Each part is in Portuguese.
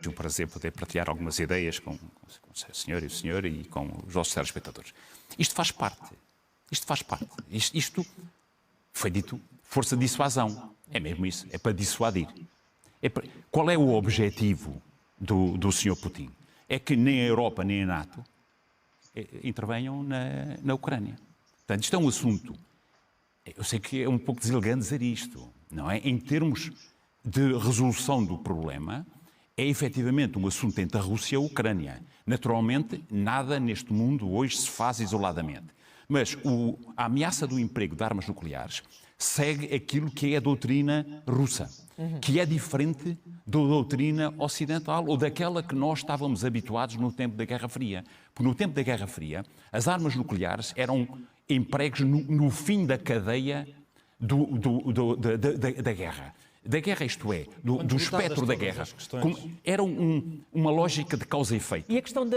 um prazer poder partilhar algumas ideias com o senhor e o senhor e com os vossos telespectadores. Isto faz parte. Isto foi dito força de dissuasão. É mesmo isso, é para dissuadir. Qual é o objetivo do senhor Putin? É que nem a Europa nem a NATO intervenham na Ucrânia. Portanto, isto é um assunto, eu sei que é um pouco deselegante dizer isto, não é? Em termos de resolução do problema, é efetivamente um assunto entre a Rússia e a Ucrânia. Naturalmente, nada neste mundo hoje se faz isoladamente. Mas a ameaça do emprego de armas nucleares segue aquilo que é a doutrina russa, que é diferente da doutrina ocidental ou daquela que nós estávamos habituados no tempo da Guerra Fria. Porque no tempo da Guerra Fria, as armas nucleares eram empregos no fim da cadeia da guerra. Da guerra, isto é, do espectro da guerra. Era uma lógica de causa e efeito. E a questão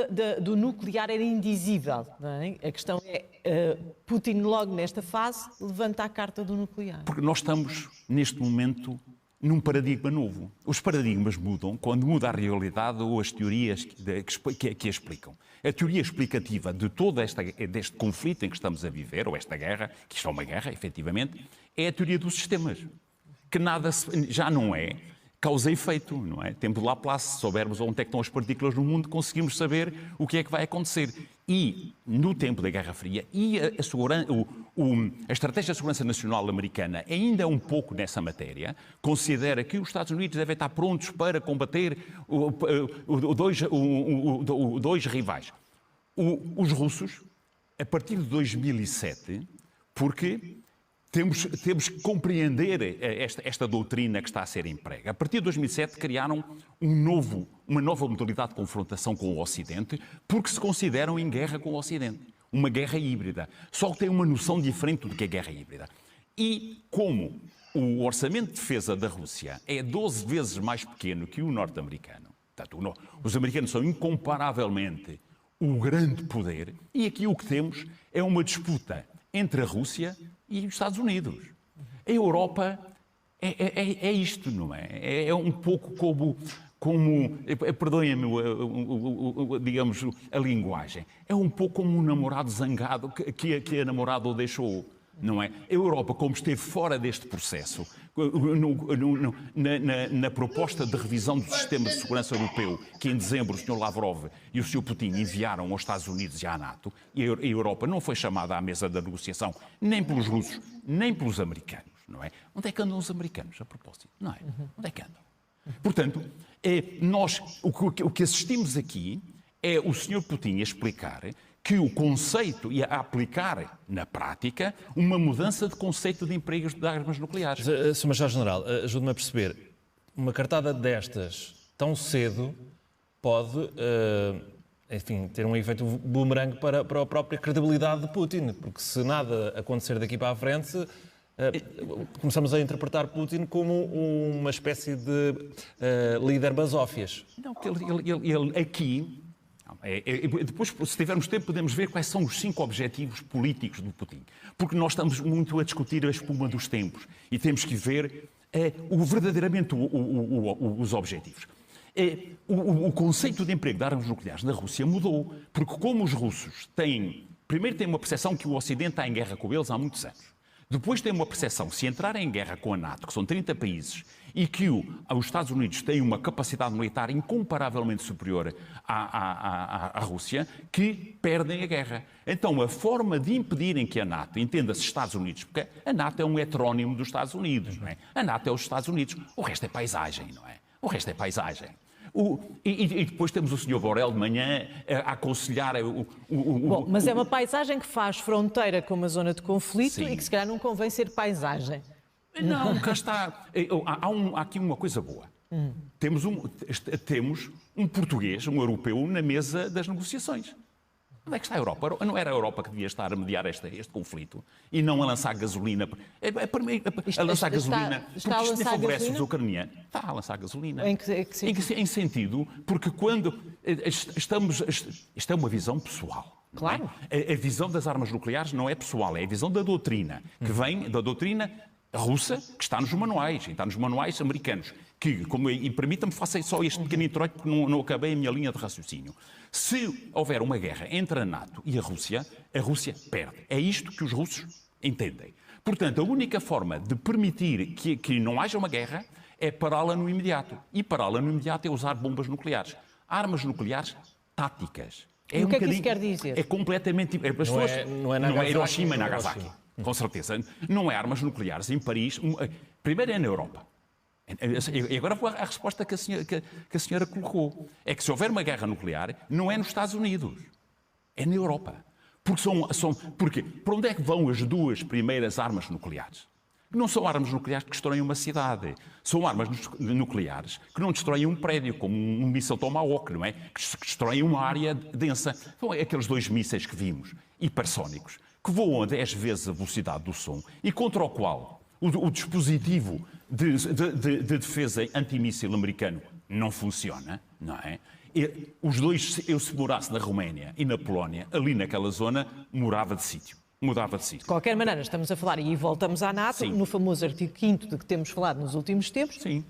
do nuclear era indizível, não é? A questão é, Putin logo nesta fase levanta a carta do nuclear. Porque nós estamos, neste momento, num paradigma novo. Os paradigmas mudam quando muda a realidade ou as teorias que a explicam. A teoria explicativa de todo deste conflito em que estamos a viver, ou esta guerra, que isto é uma guerra, efetivamente, é a teoria dos sistemas. Que nada já não é causa e efeito, não é? Tempo de Laplace, se soubermos onde é que estão as partículas no mundo, conseguimos saber o que é que vai acontecer. E, no tempo da Guerra Fria, e a Estratégia de Segurança Nacional americana, ainda um pouco nessa matéria, considera que os Estados Unidos devem estar prontos para combater dois rivais. Os russos, a partir de 2007, porque temos que compreender esta doutrina que está a ser emprega. A partir de 2007 criaram uma nova modalidade de confrontação com o Ocidente, porque se consideram em guerra com o Ocidente. Uma guerra híbrida. Só que têm uma noção diferente do que é guerra híbrida. E como o orçamento de defesa da Rússia é 12 vezes mais pequeno que o norte-americano, portanto, os americanos são incomparavelmente o grande poder, e aqui o que temos é uma disputa entre a Rússia e os Estados Unidos. A Europa é isto, não é? É um pouco como perdoem-me, digamos, a linguagem. É um pouco como um namorado zangado que a namorada o deixou, não é? A Europa, como esteve fora deste processo, na proposta de revisão do sistema de segurança europeu, que em dezembro o Sr. Lavrov e o Sr. Putin enviaram aos Estados Unidos e à NATO, e a Europa não foi chamada à mesa da negociação nem pelos russos, nem pelos americanos, não é? Onde é que andam os americanos, a propósito? Não é? Onde é que andam? Portanto, o que assistimos aqui é o Sr. Putin a explicar que o conceito ia aplicar na prática uma mudança de conceito de empregos de armas nucleares. Sr. Major-General, ajude-me a perceber. Uma cartada destas, tão cedo, pode, enfim, ter um efeito boomerang para a própria credibilidade de Putin, porque se nada acontecer daqui para a frente, começamos a interpretar Putin como uma espécie de líder basófias. Não, que ele aqui... Depois, se tivermos tempo, podemos ver quais são os 5 objetivos políticos do Putin. Porque nós estamos muito a discutir a espuma dos tempos e temos que ver verdadeiramente os objetivos. O conceito de emprego de armas nucleares na Rússia mudou, porque como os russos primeiro têm uma percepção que o Ocidente está em guerra com eles há muitos anos. Depois tem uma percepção, se entrarem em guerra com a NATO, que são 30 países, e que os Estados Unidos têm uma capacidade militar incomparavelmente superior à Rússia, que perdem a guerra. Então, a forma de impedirem que a NATO, entenda-se Estados Unidos, porque a NATO é um heterónimo dos Estados Unidos, não é? A NATO é os Estados Unidos. O resto é paisagem, não é? O resto é paisagem. E depois temos o Sr. Borrell de manhã a aconselhar Bom, mas é uma paisagem que faz fronteira com uma zona de conflito. Sim. E que se calhar não convém ser paisagem. Não, cá está. Há aqui uma coisa boa. Temos um português, um europeu, na mesa das negociações. Onde é que está a Europa? Não era a Europa que devia estar a mediar este conflito e não a lançar gasolina? A lançar gasolina, porque isto favorece os ucranianos. Está a lançar gasolina. Em que sentido? Porque quando estamos... Isto é uma visão pessoal. Claro. A visão das armas nucleares não é pessoal, é a visão da doutrina, que vem da doutrina russa, que está nos manuais, e está nos manuais americanos, e permita-me, faça só este pequeno introito, porque não acabei a minha linha de raciocínio. Se houver uma guerra entre a NATO e a Rússia perde. É isto que os russos entendem. Portanto, a única forma de permitir que não haja uma guerra é pará-la no imediato. E pará-la no imediato é usar bombas nucleares. Armas nucleares táticas. E o que é que isso quer dizer? É completamente... Não é Hiroshima e Nagasaki. Com certeza. Não é armas nucleares em Paris. Primeiro é na Europa. E agora vou à resposta que a senhora colocou. É que se houver uma guerra nuclear, não é nos Estados Unidos. É na Europa. Porque para onde é que vão as duas primeiras armas nucleares? Não são armas nucleares que destroem uma cidade. São armas nucleares que não destroem um prédio, como um míssil Tomahawk, não é? Que destroem uma área densa. São aqueles 2 mísseis que vimos, hipersónicos, que voam a 10 vezes a velocidade do som e contra o qual o dispositivo de defesa antimíssil americano não funciona, não é? Os dois, se morasse na Roménia e na Polónia, ali naquela zona, mudava de sítio. De qualquer maneira, estamos a falar, e voltamos à NATO, no famoso artigo 5º de que temos falado nos últimos tempos. Sim.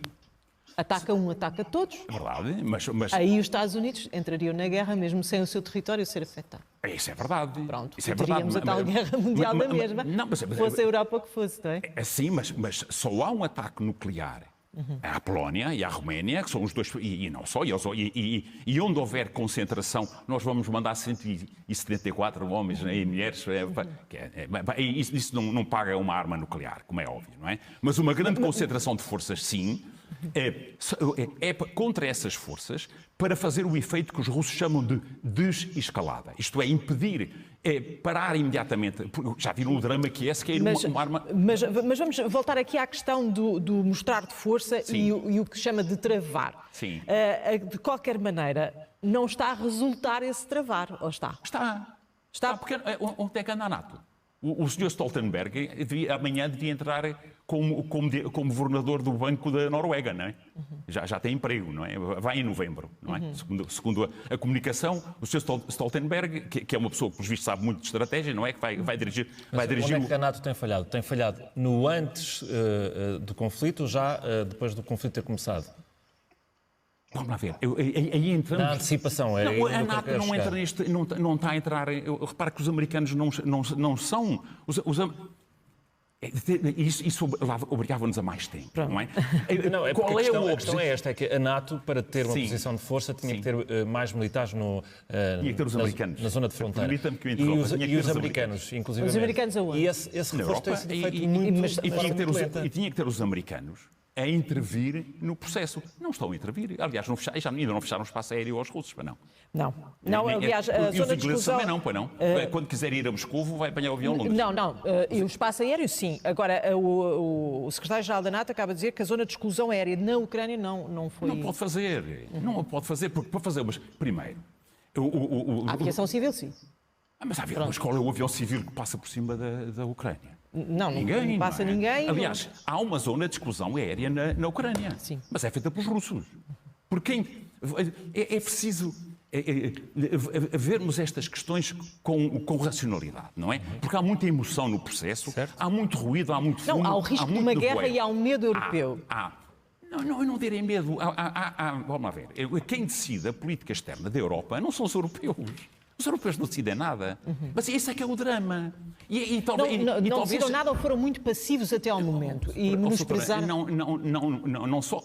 Ataca um, ataca todos. É verdade, mas... Aí os Estados Unidos entrariam na guerra mesmo sem o seu território ser afetado. Isso é verdade. Pronto, isso é teríamos verdade. a tal guerra mundial da mesma, fosse a Europa que fosse, não é? Sim, mas só há um ataque nuclear à Polónia e à Roménia, que são os dois, e não só, e onde houver concentração, nós vamos mandar 174 homens e mulheres, isso não paga uma arma nuclear, como é óbvio, não é? Mas uma grande concentração de forças, sim, é contra essas forças para fazer o efeito que os russos chamam de desescalada. Isto é, impedir, parar imediatamente. Já viram o drama que é, se cair uma arma... Mas vamos voltar aqui à questão do mostrar de força e o que chama de travar. Sim. De qualquer maneira, não está a resultar esse travar, ou está? Está, porque onde é que anda a NATO? O Sr. Stoltenberg amanhã devia entrar como governador do Banco da Noruega, não é? Já tem emprego, não é? Vai em novembro, não é? Segundo a comunicação, o Sr. Stoltenberg, que é uma pessoa que, pelos vistos, sabe muito de estratégia, não é? Que vai dirigir... Onde é que a NATO tem falhado? Tem falhado no antes do conflito ou já depois do conflito ter começado? Vamos lá ver. Aí entramos... Na antecipação. A NATO não entra neste... Não está a entrar... Repara que os americanos não são... Isso obrigava-nos a mais tempo, não é? Não, a questão é esta, é que a NATO, para ter uma posição de força, tinha que ter mais militares tinha que ter os americanos. Na zona de fronteira. E os americanos, inclusive. Os americanos aonde? E esse reforço tem sido feito muito... E tinha que ter os americanos a intervir no processo. Não estão a intervir. Aliás, ainda não fecharam o espaço aéreo aos russos, para não. Não, aliás, a zona de exclusão... também não, para não. Quando quiser ir a Moscou, vai apanhar o avião longe. Não. E o espaço aéreo, sim. Agora, o secretário-geral da NATO acaba de dizer que a zona de exclusão aérea na Ucrânia não foi... Não pode fazer. Não pode fazer, porque para fazer... Mas, primeiro... A aviação civil, sim. Mas qual é o avião civil que passa por cima da Ucrânia? Não passa ninguém. Aliás, há uma zona de exclusão aérea na Ucrânia. Sim. Mas é feita pelos russos. Porque é preciso vermos estas questões com racionalidade, não é? Porque há muita emoção no processo, certo. Há muito ruído, há muito fumo, há o risco de uma guerra e há um medo europeu. Não, eu não direi medo. Vamos lá ver. Quem decide a política externa da Europa não são os europeus. Os europeus não decidem nada. Mas esse é que é o drama. Não decidiram nada ou foram muito passivos até ao momento. E menosprezaram... Não só...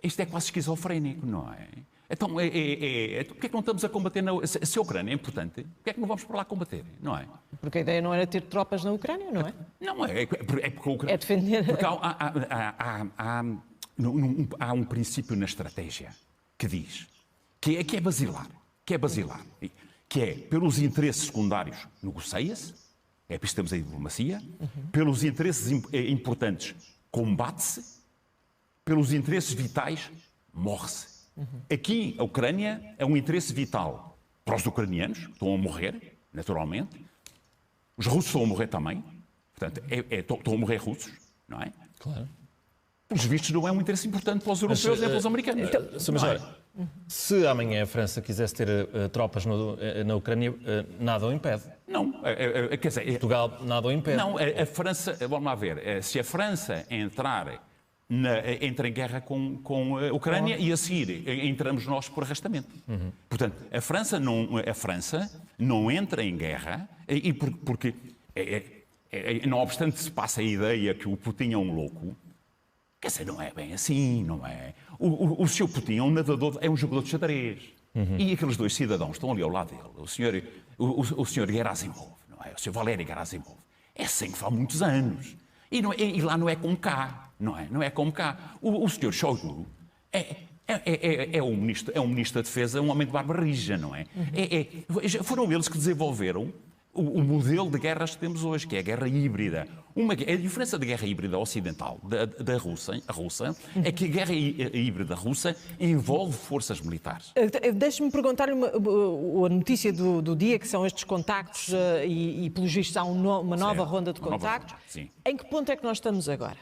Isto é quase esquizofrénico, não é? Então, porquê é que não estamos a combater se a Ucrânia é importante, porquê é que não vamos para lá combater, não é? Porque a ideia não era ter tropas na Ucrânia, não é? Não, é porque a Ucrânia... É defender... Porque há um princípio na estratégia que diz... Que é basilar, que é, pelos interesses secundários, negocia-se, é por isso que temos a diplomacia, pelos interesses importantes, combate-se, pelos interesses vitais, morre-se. Aqui, a Ucrânia é um interesse vital para os ucranianos, que estão a morrer, naturalmente, os russos estão a morrer também, portanto, estão a morrer russos, não é? Claro. Pelos vistos, não é um interesse importante para os europeus nem para os americanos. Se amanhã a França quisesse ter tropas na Ucrânia, nada o impede. Não, quer dizer... Portugal nada o impede. Não, a França, vamos lá ver, se a França entra em guerra com a Ucrânia e a seguir entramos nós por arrastamento. Portanto, a França não entra em guerra porque, não obstante se passa a ideia que o Putin é um louco, quer dizer, não é bem assim, não é? O Sr. Putin é um nadador, é um jogador de xadrez. E aqueles dois cidadãos estão ali ao lado dele, o senhor Gerasimov, não é? O Sr. Valery Gerasimov. É assim que faz muitos anos. E lá não é como cá, não é? Não é como cá. O Sr. Shoigu é um ministro da Defesa, um homem de barba rija, não é? Foram eles que desenvolveram o modelo de guerras que temos hoje, que é a guerra híbrida. A diferença da guerra híbrida ocidental da russa é que a guerra híbrida russa envolve forças militares. Deixe-me perguntar-lhe a notícia do dia, que são estes contactos e pelos vistos há uma nova ronda de contactos. Sim. Em que ponto é que nós estamos agora?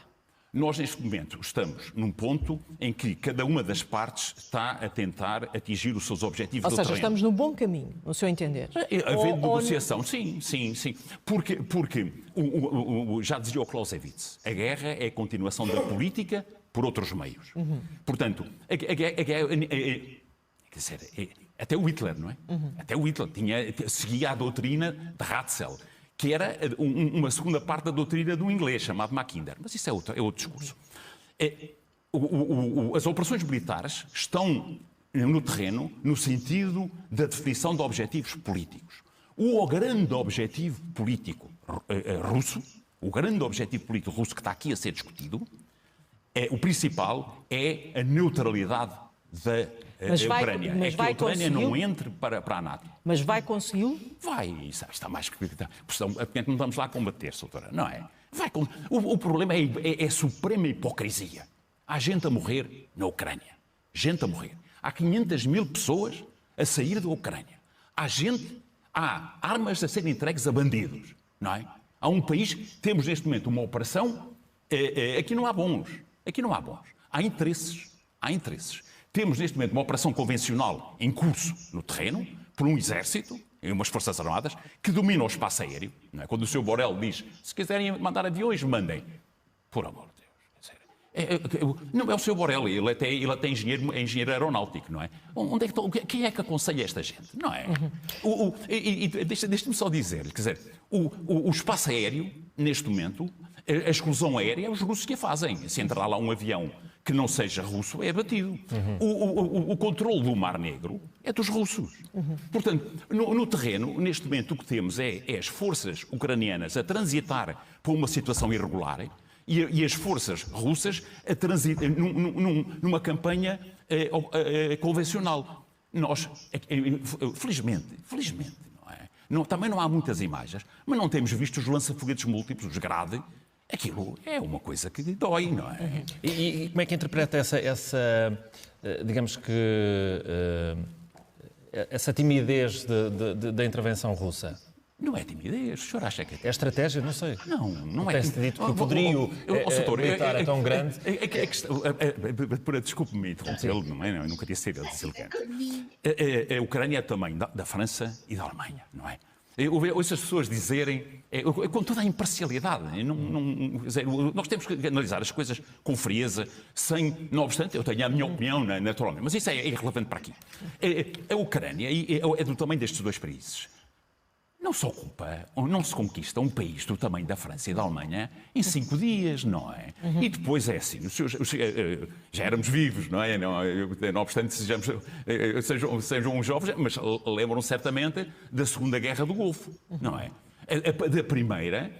Nós, neste momento, estamos num ponto em que cada uma das partes está a tentar atingir os seus objetivos do terreno. Ou seja, estamos no bom caminho, no seu entender. Havendo negociação, sim. Porque já dizia o Clausewitz, a guerra é a continuação da política por outros meios. Portanto, até o Hitler, não é? Até o Hitler seguia a doutrina de Ratzel, que era uma segunda parte da doutrina do inglês, chamado Mackinder. Mas isso é outro discurso. As operações militares estão no terreno no sentido da definição de objetivos políticos. O grande objetivo político russo, que está aqui a ser discutido, o principal é a neutralidade da Ucrânia. Mas que a Ucrânia não entre para a NATO. Mas vai consegui-lo? Vai, está mais que... Porque não vamos lá combater, doutora, não é? O problema é a suprema hipocrisia. Há gente a morrer na Ucrânia. Gente a morrer. Há 500 mil pessoas a sair da Ucrânia. Há armas a serem entregues a bandidos, não é? Há um país, temos neste momento uma operação, aqui não há bons. Há interesses. Temos neste momento uma operação convencional em curso no terreno, por um exército e umas forças armadas, que dominam o espaço aéreo. Não é? Quando o Sr. Borrell diz, se quiserem mandar aviões, mandem. Por amor de Deus. Não é o Sr. Borrell, ele é engenheiro aeronáutico, não é? Quem é que aconselha esta gente? Não é? Deixa-me só dizer, quer dizer, o espaço aéreo, neste momento, a exclusão aérea é os russos que a fazem. Se entrar lá um avião que não seja russo, é abatido. O controle do Mar Negro é dos russos. Portanto, no terreno, neste momento, o que temos é as forças ucranianas a transitar por uma situação irregular e as forças russas a transitar numa campanha convencional. Nós, felizmente, não é? Também não há muitas imagens, mas não temos visto os lança-foguetes múltiplos, os Grad. Aquilo é uma coisa que dói, não é? E como é que interpreta digamos que, essa timidez da intervenção russa? Não é timidez, o senhor acha que é estratégia? Não sei. Não é. Tem-se dito que o poderio militar é tão grande. Desculpe-me interrompê-lo, não é? Eu nunca tinha sido deselegante. A Ucrânia é também da França e da Alemanha, não é? Eu ouço as pessoas dizerem, com toda a imparcialidade, nós temos que analisar as coisas com frieza, não obstante, eu tenho a minha opinião, naturalmente, mas isso é irrelevante para aqui. A Ucrânia é do tamanho destes dois países. Não se ocupa, ou não se conquista um país do tamanho da França e da Alemanha em 5 dias, não é? E depois é assim, já éramos vivos, não é? Não obstante sejam uns jovens, mas lembram certamente da Segunda Guerra do Golfo, não é? Da primeira,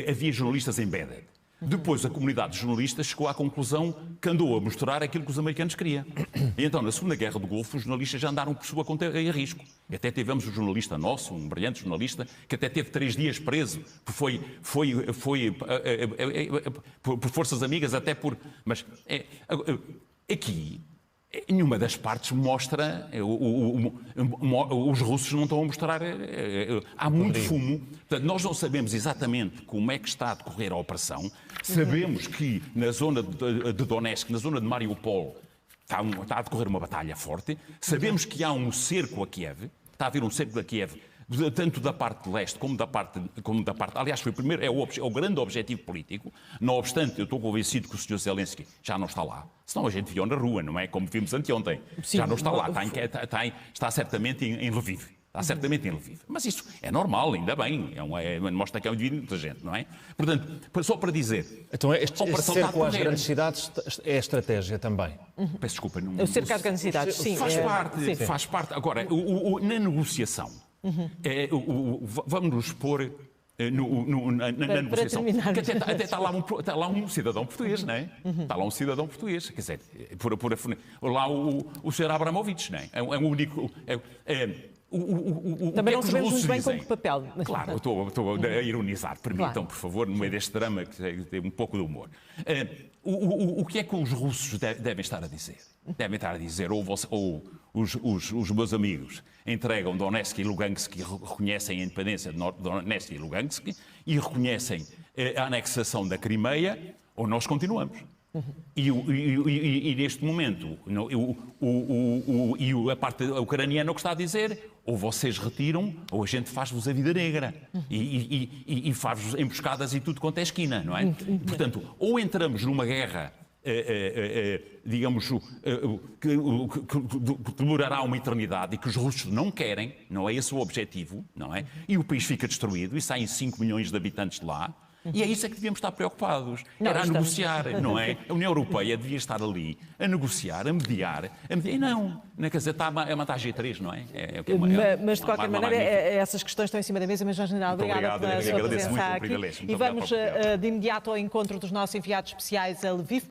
havia jornalistas embedded. Depois a comunidade de jornalistas chegou à conclusão que andou a mostrar aquilo que os americanos queriam. E então, na Segunda Guerra do Golfo, os jornalistas já andaram por sua conta em risco. E até tivemos um jornalista nosso, um brilhante jornalista, que até teve 3 dias preso, foi por forças amigas, até por... Mas aqui... Nenhuma das partes mostra, os russos não estão a mostrar, há muito fumo. Portanto, nós não sabemos exatamente como é que está a decorrer a operação. Sabemos que na zona de Donetsk, na zona de Mariupol, está a decorrer uma batalha forte. Sabemos que há um cerco a Kiev, está a haver um cerco a Kiev tanto da parte de leste como da parte... Aliás, foi o primeiro, é o grande objetivo político. Não obstante, eu estou convencido que o Sr. Zelensky já não está lá. Senão a gente viu na rua, não é? Como vimos anteontem. Sim, já não está lá, está certamente em Lviv. Está certamente em Lviv. Mas isso é normal, ainda bem. Mostra que é um indivíduo de muita gente, não é? Portanto, só para dizer... Então este cerco às grandes cidades é estratégia também? Peço desculpa. Não, O cerco às grandes cidades, sim. Faz parte. Agora, na negociação, vamos nos pôr na negociação. Que até está lá um cidadão português, não é? Está lá um cidadão português. Quer dizer, lá o Sr. Abramovich, não é? É o único... Também não que sabemos muito bem dizem? com que papel. Claro, eu estou a ironizar. Permitam, por favor, no meio deste drama, que tem um pouco de humor. O que é que os russos devem estar a dizer? Devem estar a dizer, ou os meus amigos entregam Donetsk e Lugansk e reconhecem a independência de Donetsk e Lugansk e reconhecem a anexação da Crimeia, ou nós continuamos. E neste momento, a parte ucraniana o que está a dizer, ou vocês retiram, ou a gente faz-vos a vida negra e faz-vos emboscadas e tudo quanto é esquina, não é? Portanto, ou entramos numa guerra, digamos, que demorará uma eternidade e que os russos não querem, não é esse o objetivo, não é? E o país fica destruído e saem 5 milhões de habitantes de lá. E é isso que devíamos estar preocupados. Era a negociar, não é? A União Europeia devia estar ali a negociar, a mediar. E não, quer dizer, está a matar G3, não é? Mas, de qualquer maneira, essas questões estão em cima da mesa. Mas, Jorge General, obrigada pela sua presença aqui. E vamos de imediato ao encontro dos nossos enviados especiais a Lviv.